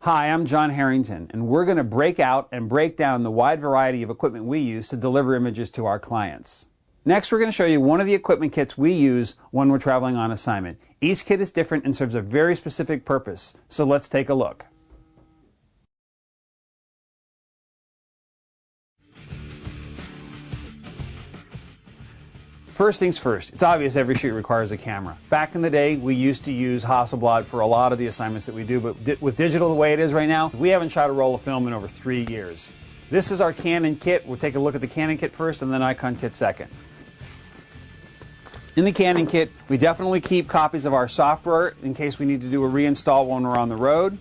Hi, I'm John Harrington, and we're going to break out and break down the wide variety of equipment we use to deliver images to our clients. Next, we're going to show you one of the equipment kits we use when we're traveling on assignment. Each kit is different and serves a very specific purpose, so let's take a look. First things first, it's obvious every shoot requires a camera. Back in the day, we used to use Hasselblad for a lot of the assignments that we do, but with digital the way it is right now, we haven't shot a roll of film in over 3 years. This is our Canon kit. We'll take a look at the Canon kit first and the Nikon kit second. In the Canon kit, we definitely keep copies of our software in case we need to do a reinstall when we're on the road.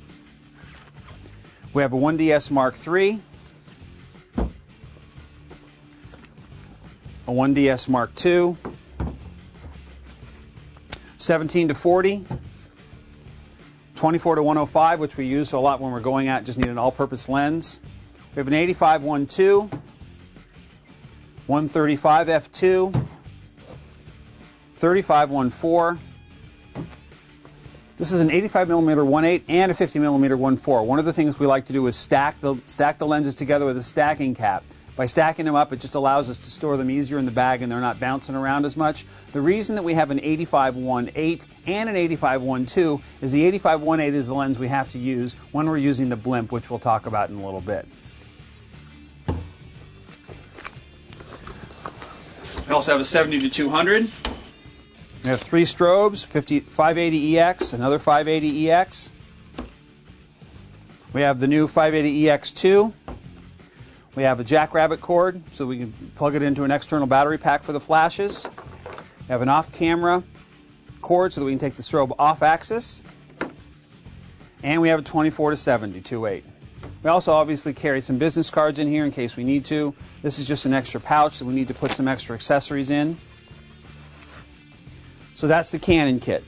We have a 1DS Mark III, a 1DS Mark II, 17 to 40, 24 to 105, which we use a lot when we're going out, just need an all-purpose lens. We have an 85 1.2, 135 f2, 35 1.4. This is an 85mm 1.8 and a 50mm 1.4. One of the things we like to do is stack the lenses together with a stacking cap. By stacking them up, it just allows us to store them easier in the bag and they're not bouncing around as much. The reason that we have an 85 1.8 and an 85 1.2 is the 85 1.8 is the lens we have to use when we're using the blimp, which we'll talk about in a little bit. We also have a 70 to 200. We have 3 strobes, 580EX, another 580EX. We have the new 580EX2. We have a jackrabbit cord, so we can plug it into an external battery pack for the flashes. We have an off-camera cord so that we can take the strobe off axis. And we have a 24 to 70 2.8. We also obviously carry some business cards in here in case we need to. This is just an extra pouch that we need to put some extra accessories in. So that's the Canon kit.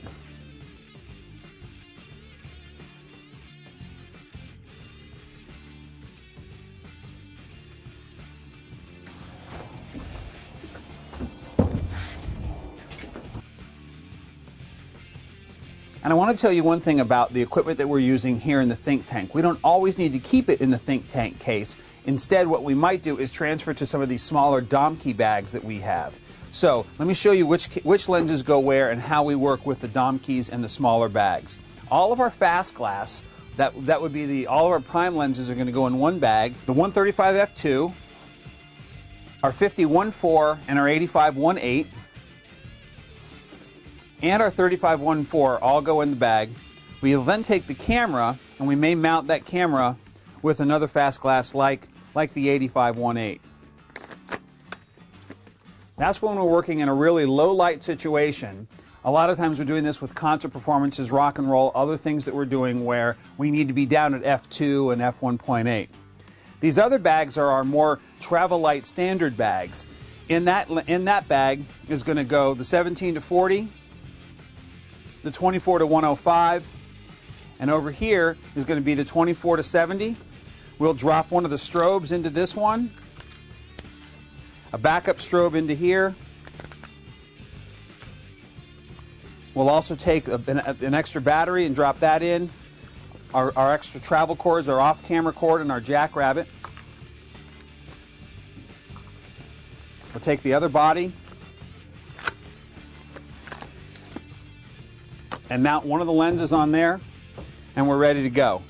And I want to tell you one thing about the equipment that we're using here in the think tank. We don't always need to keep it in the think tank case. Instead, what we might do is transfer to some of these smaller Domkey bags that we have. So let me show you which lenses go where and how we work with the Domkeys and the smaller bags. All of our fast glass, that would be all of our prime lenses are going to go in one bag. The 135 f2, our 50 1.4, and our 85 1.8. And our 35 1.4 all go in the bag. We'll then take the camera and we may mount that camera with another fast glass like the 85 1.8. That's when we're working in a really low light situation. A lot of times we're doing this with concert performances, rock and roll, other things that we're doing where we need to be down at f2 and f1.8. These other bags are our more travel light standard bags. In that bag is going to go the 17 to 40, the 24 to 105, and over here is going to be the 24 to 70. We'll drop one of the strobes into this one, a backup strobe into here. We'll also take an extra battery and drop that in. Our extra travel cords, our off-camera cord, and our jackrabbit. We'll take the other body and mount one of the lenses on there, and we're ready to go.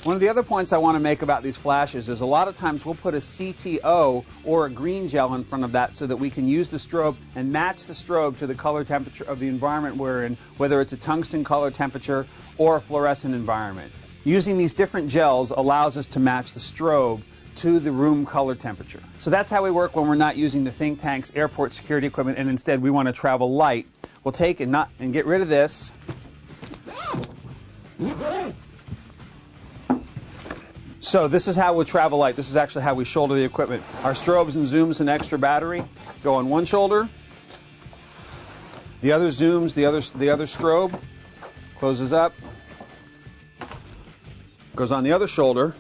One of the other points I want to make about these flashes is a lot of times we'll put a CTO or a green gel in front of that so that we can use the strobe and match the strobe to the color temperature of the environment we're in, whether it's a tungsten color temperature or a fluorescent environment. Using these different gels allows us to match the strobe to the room color temperature. So that's how we work when we're not using the think tanks, airport security equipment, and instead we want to travel light. We'll take and get rid of this. So this is how we travel light. This is actually how we shoulder the equipment. Our strobes and zooms and extra battery go on one shoulder. The other zooms, the other strobe closes up, goes on the other shoulder.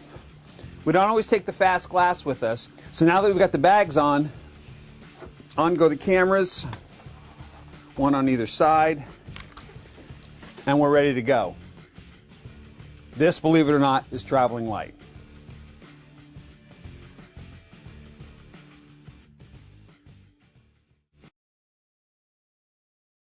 We don't always take the fast glass with us. So now that we've got the bags on go the cameras, one on either side, and we're ready to go. This, believe it or not, is traveling light.